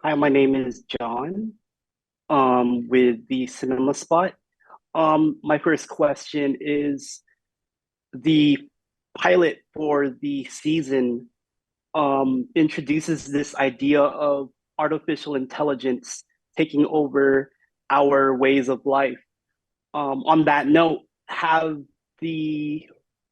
Hi, my name is John, with the Cinema Spot. My first question is the pilot for the season introduces this idea of artificial intelligence taking over our ways of life. On that note, have the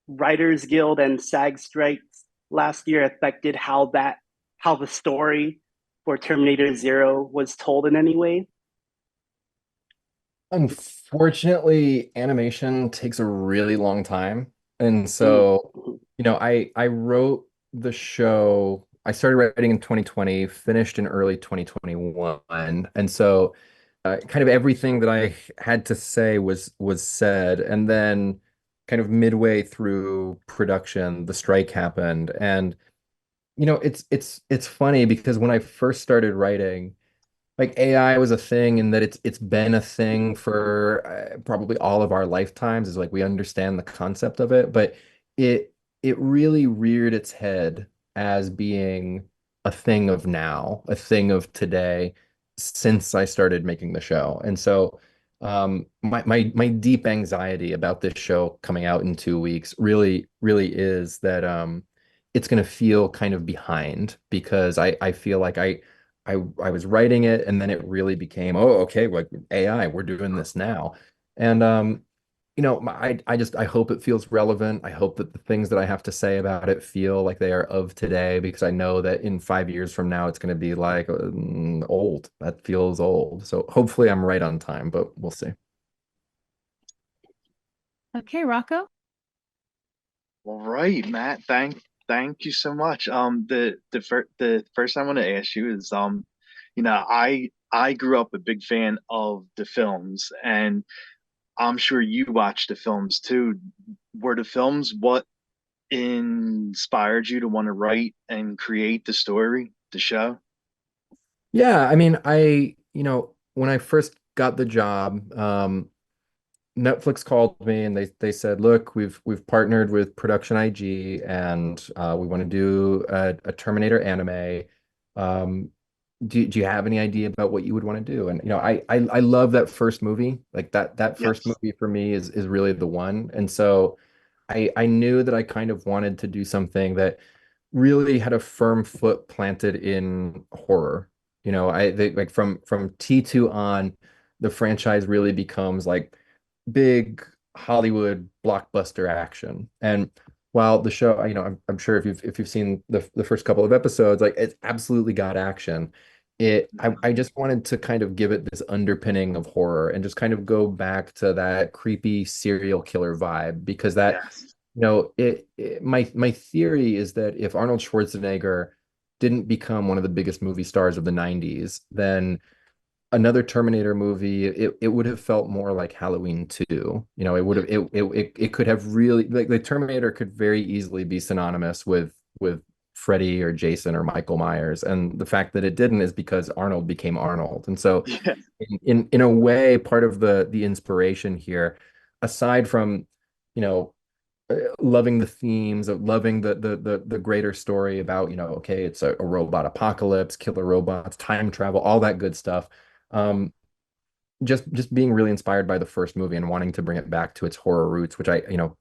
Writers Guild and SAG strikes last year affected how the story for Terminator Zero was told in any way? Unfortunately, animation takes a really long time. And Mm, so, I wrote the show. I started writing in 2020, finished in early 2021. And so kind of everything that I had to say was said. And then kind of midway through production, the strike happened. And it's funny because when I first started writing, like AI was a thing and that it's been a thing for probably all of our lifetimes is like we understand the concept of it, but it it really reared its head as being a thing of now, a thing of today since I started making the show. And so my deep anxiety about this show coming out in 2 weeks really is that it's going to feel kind of behind because I feel like I was writing it and then it really became, oh, okay, like AI, we're doing this now. And I hope it feels relevant. I hope that the things that I have to say about it feel like they are of today because I know that in 5 years from now it's going to be like old. That feels old. So hopefully I'm right on time, but we'll see. Okay, Rocco. All right, Matt. Thank you so much. The first I want to ask you is I grew up a big fan of the films, and I'm sure you watched the films too. Were the films what inspired you to want to write and create the story, the show? Yeah, I mean, when I first got the job, Netflix called me and they said, "Look, we've partnered with Production IG and we want to do a Terminator anime. Um, do you have any idea about what you would want to do?" And I love that first movie. Like that first Yes. movie for me is really the one. And so I knew that I kind of wanted to do something that really had a firm foot planted in horror. Like from T2 on, the franchise really becomes like big Hollywood blockbuster action. And while the show, I'm sure if you've seen the first couple of episodes, like it's absolutely got action. I just wanted to kind of give it this underpinning of horror and just kind of go back to that creepy serial killer vibe because that, Yes. my theory is that if Arnold Schwarzenegger didn't become one of the biggest movie stars of the 90s, then another Terminator movie, it would have felt more like Halloween 2. It would have it could have really like the Terminator could very easily be synonymous with Freddy or Jason or Michael Myers. And the fact that it didn't is because Arnold became Arnold. And so Yeah. in a way, part of the inspiration here, aside from, you know, loving the themes of loving the greater story about, okay, it's a robot apocalypse, killer robots, time travel, all that good stuff. Um, just being really inspired by the first movie and wanting to bring it back to its horror roots, which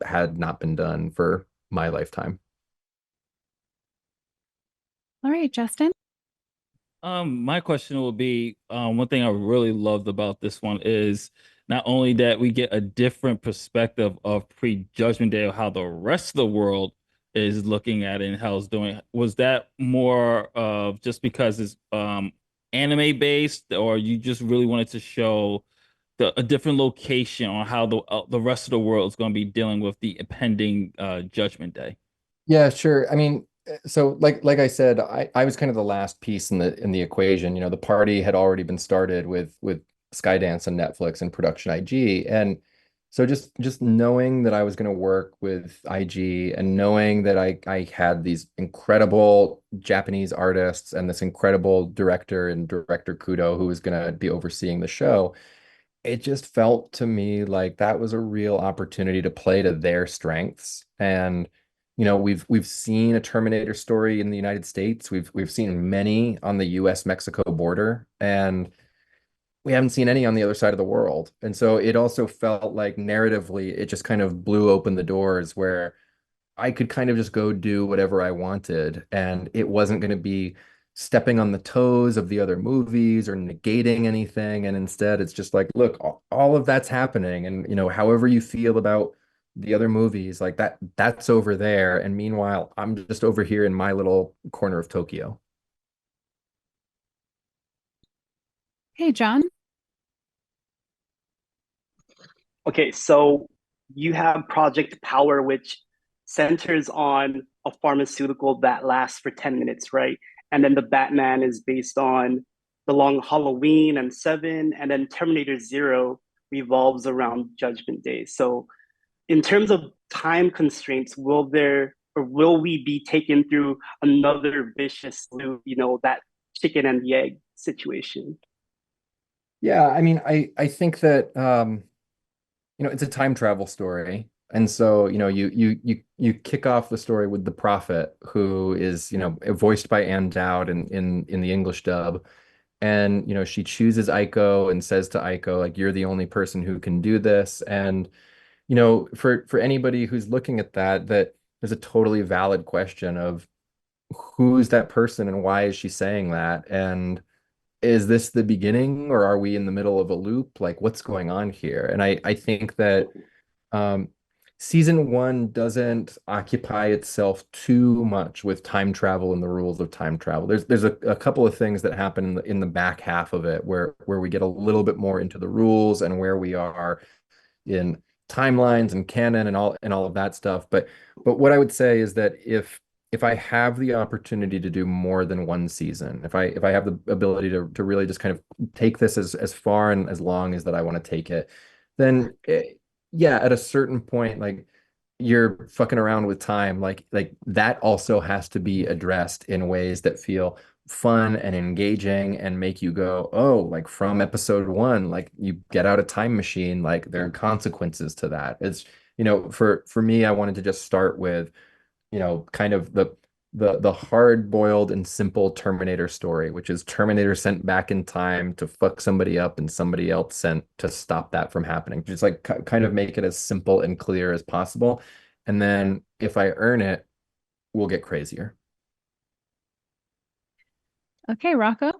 had not been done for my lifetime. All right, Justin. My question will be, one thing I really loved about this one is not only that we get a different perspective of pre-Judgment Day of how the rest of the world is looking at it and how it's doing. Was that more of just because it's anime based, or you just really wanted to show a different location on how the rest of the world is going to be dealing with the impending Judgment Day? Yeah, sure. I mean, so like I said, I was kind of the last piece in the equation. The party had already been started with Skydance and Netflix and Production IG. And so just knowing that I was going to work with IG and knowing that I had these incredible Japanese artists and this incredible director and director Kudo who was going to be overseeing the show, it just felt to me like that was a real opportunity to play to their strengths. And we've seen a Terminator story in the United States. We've seen many on the US-Mexico border, and we haven't seen any on the other side of the world. And so it also felt like narratively, it just kind of blew open the doors where I could kind of just go do whatever I wanted, and it wasn't going to be stepping on the toes of the other movies or negating anything. And instead, it's just like, look, all of that's happening, and however you feel about the other movies, like that's over there. And meanwhile, I'm just over here in my little corner of Tokyo. Okay, John. Okay, so you have Project Power, which centers on a pharmaceutical that lasts for 10 minutes, right? And then the Batman is based on the Long Halloween and Seven, and then Terminator Zero revolves around Judgment Day. So, in terms of time constraints, will we be taken through another vicious loop, that chicken and the egg situation? Yeah, I mean, I think that it's a time travel story. And so, you kick off the story with the Prophet, who is, voiced by Ann Dowd in the English dub. And, she chooses Aiko and says to Aiko, like, you're the only person who can do this. And, for anybody who's looking at that there's a totally valid question of who's that person and why is she saying that? And is this the beginning, or are we in the middle of a loop? Like, what's going on here? And I think that um, season one doesn't occupy itself too much with time travel and the rules of time travel. There's a couple of things that happen in the back half of it where we get a little bit more into the rules and where we are in timelines and canon and all of that stuff. But what I would say is that if I have the opportunity to do more than one season, if I have the ability to really just kind of take this as far and as long as that I want to take it, then yeah, at a certain point, like you're fucking around with time, like that also has to be addressed in ways that feel fun and engaging and make you go, oh, like from episode one, like you get out a time machine, like there are consequences to that. It's, for me, I wanted to just start with kind of the hard-boiled and simple Terminator story, which is Terminator sent back in time to fuck somebody up and somebody else sent to stop that from happening. Just like kind of make it as simple and clear as possible. And then if I earn it, we'll get crazier. Okay, Rocco.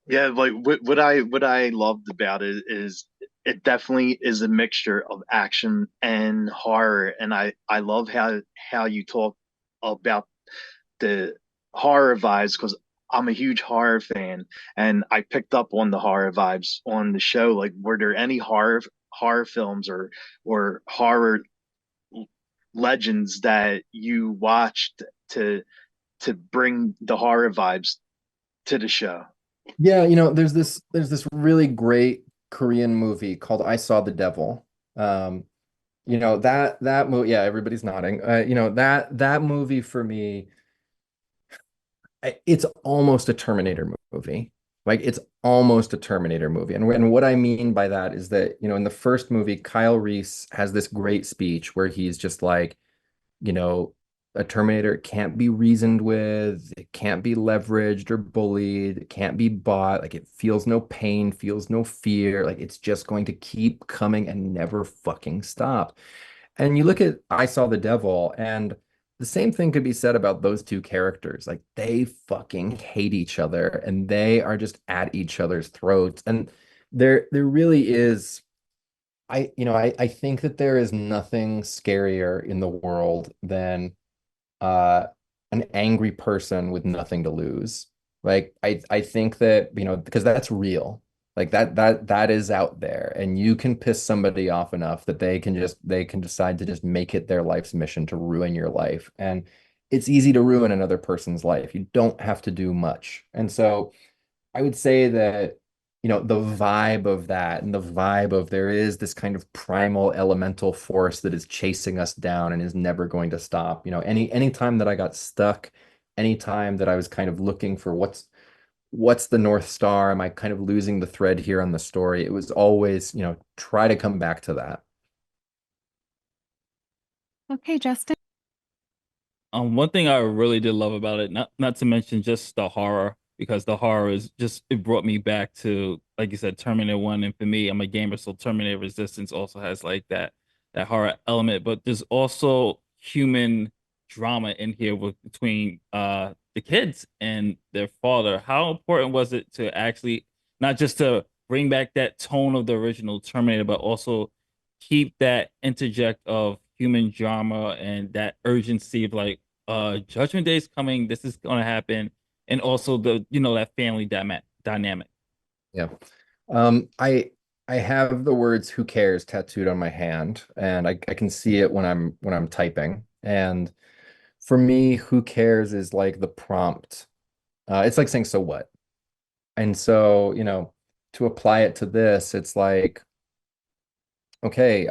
Yeah, like what I loved about it is it definitely is a mixture of action and horror, and I love how you talk about the horror vibes because I'm a huge horror fan, and I picked up on the horror vibes on the show. Like, were there any horror films or horror legends that you watched to bring the horror vibes to the show? Yeah, there's this really great Korean movie called I Saw the Devil. Um, that movie, yeah, everybody's nodding. That movie for me, it's almost a Terminator movie. Like it's almost a Terminator movie. And what I mean by that is that, in the first movie, Kyle Reese has this great speech where he's just like, you know, a Terminator can't be reasoned with, it can't be leveraged or bullied, it can't be bought. Like it feels no pain, feels no fear. Like it's just going to keep coming and never fucking stop. And you look at I Saw the Devil, and the same thing could be said about those two characters. Like they fucking hate each other and they are just at each other's throats. And there really is I think that there is nothing scarier in the world than uh an angry person with nothing to lose. Like I think that, because that's real. Like that is out there, and you can piss somebody off enough that they can decide to just make it their life's mission to ruin your life. And it's easy to ruin another person's life. You don't have to do much. And so I would say that, the vibe of that and the vibe of there is this kind of primal elemental force that is chasing us down and is never going to stop. Any time that I got stuck, anytime that I was kind of looking for what's the North Star, am I kind of losing the thread here on the story? It was always, try to come back to that. Okay, Justin. One thing I really did love about it, not to mention just the horror, because the horror is just it brought me back to, like you said, Terminator 1. And for me, I'm a gamer, so Terminator Resistance also has like that horror element, but there's also human drama in here between the kids and their father. How important was it to actually not just to bring back that tone of the original Terminator, but also keep that interject of human drama and that urgency of like Judgment Day is coming, this is gonna happen, and also the that family dynamic. Yeah. I have the words "who cares" tattooed on my hand, and I can see it when I'm typing. And for me, "who cares" is like the prompt. It's like saying "so what?" And so, to apply it to this, it's like, okay,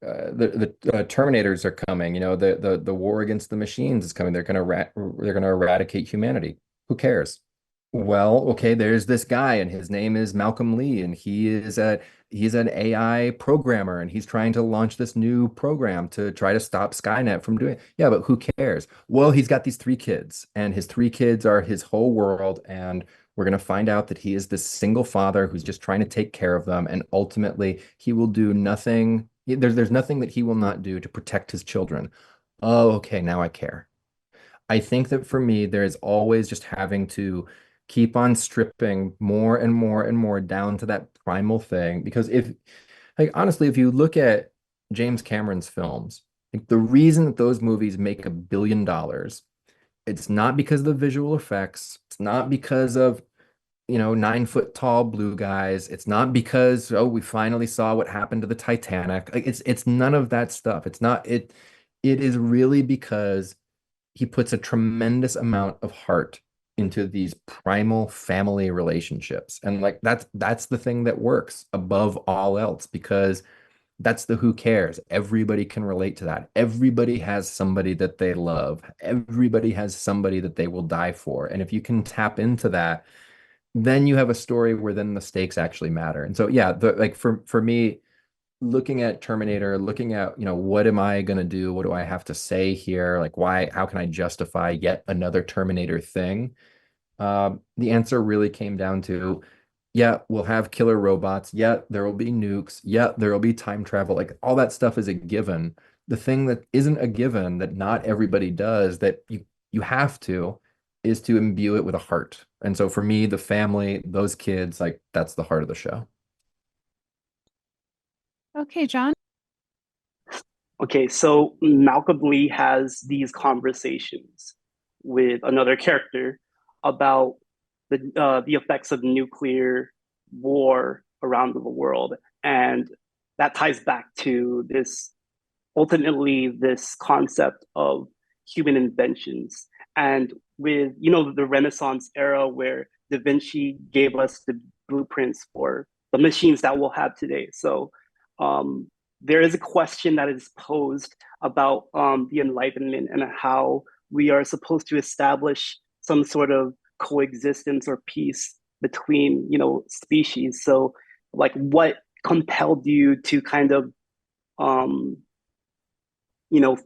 the Terminators are coming. The war against the machines is coming. They're gonna eradicate humanity. Who cares? Well, okay, there's this guy, and his name is Malcolm Lee, and he's an AI programmer, and he's trying to launch this new program to try to stop Skynet from doing it. Yeah, but who cares? Well, he's got these three kids, and his three kids are his whole world, and we're going to find out that he is this single father who's just trying to take care of them, and ultimately he will do nothing. There's nothing that he will not do to protect his children. Oh, okay, now I care. I think that for me, there is always just having to keep on stripping more and more and more down to that primal thing. Because like, honestly, if you look at James Cameron's films, like, the reason that those movies make $1 billion, it's not because of the visual effects. It's not because of, 9 foot tall blue guys. It's not because, oh, we finally saw what happened to the Titanic. Like, it's none of that stuff. It's not it. It is really because he puts a tremendous amount of heart into these primal family relationships. And like that's the thing that works above all else, because that's the "who cares." Everybody can relate to that. Everybody has somebody that they love. Everybody has somebody that they will die for. And if you can tap into that, then you have a story where then the stakes actually matter. And so yeah, like for me, looking at Terminator, looking at, what am I going to do? What do I have to say here? Like, how can I justify yet another Terminator thing? The answer really came down to, yeah, we'll have killer robots. Yeah, there will be nukes. Yeah, there will be time travel. Like, all that stuff is a given. The thing that isn't a given, that not everybody does, that you have to, is to imbue it with a heart. And so for me, the family, those kids, like, that's the heart of the show. Okay, John. Okay, so Malcolm Lee has these conversations with another character about the effects of nuclear war around the world, and that ties back to this concept of human inventions. And with the Renaissance era, where Da Vinci gave us the blueprints for the machines that we'll have today. So um, there is a question that is posed about the Enlightenment and how we are supposed to establish some sort of coexistence or peace between species. So like, what compelled you to kind of um,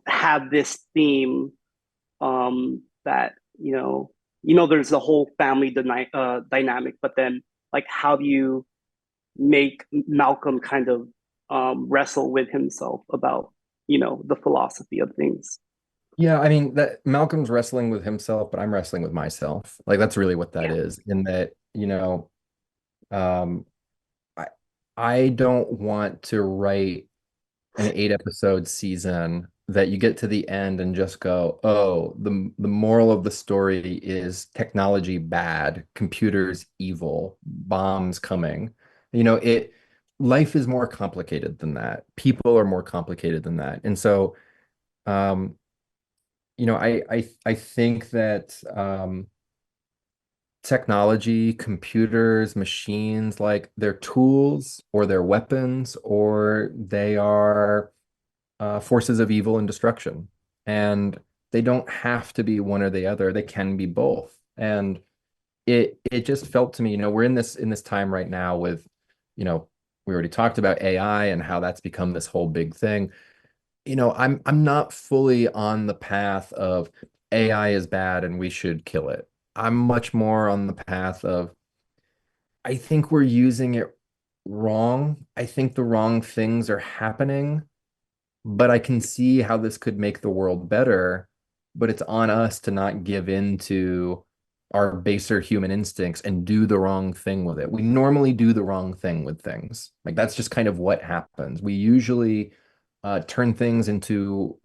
have this theme that there's a whole family dynamic, but then like, how do you make Malcolm kind of wrestle with himself about the philosophy of things? Yeah, I mean, that Malcolm's wrestling with himself, but I'm wrestling with myself. Like, that's really what that Yeah. is. In that, um, I I don't want to write an 8 episode season that you get to the end and just go, oh, the moral of the story is technology bad, computers evil, bombs coming. It life is more complicated than that. People are more complicated than that. And so, um, I think that technology, computers, machines, like, they're tools or they're weapons or they are forces of evil and destruction. And they don't have to be one or the other. They can be both. And it just felt to me, we're in this time right now with, we already talked about AI and how that's become this whole big thing. I'm not fully on the path of AI is bad and we should kill it. I'm much more on the path of I think we're using it wrong. I think the wrong things are happening, but I can see how this could make the world better. But it's on us to not give in to our baser human instincts and do the wrong thing with it. We normally do the wrong thing with things. Like that's just kind of what happens. We usually turn things into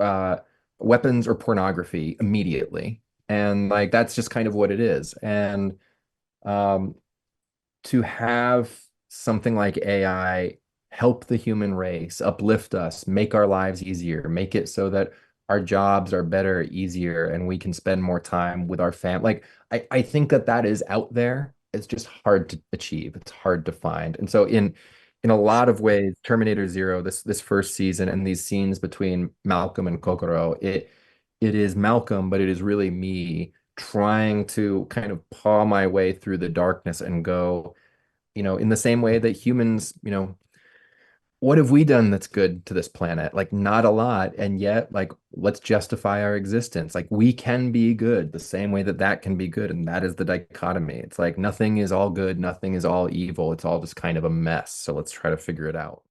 weapons or pornography immediately. And like that's just kind of what it is. And um, to have something like AI help the human race, uplift us, make our lives easier, make it so that our jobs are better, easier, and we can spend more time with our family. Like I think that that is out there. It's just hard to achieve. It's hard to find. And so in a lot of ways, Terminator Zero, this first season and these scenes between Malcolm and Kokoro, it is Malcolm, but it is really me trying to kind of paw my way through the darkness and go, in the same way that humans, what have we done that's good to this planet? Like, not a lot. And yet, like, let's justify our existence. Like, we can be good the same way that that can be good. And that is the dichotomy. It's like nothing is all good, nothing is all evil. It's all just kind of a mess. So let's try to figure it out.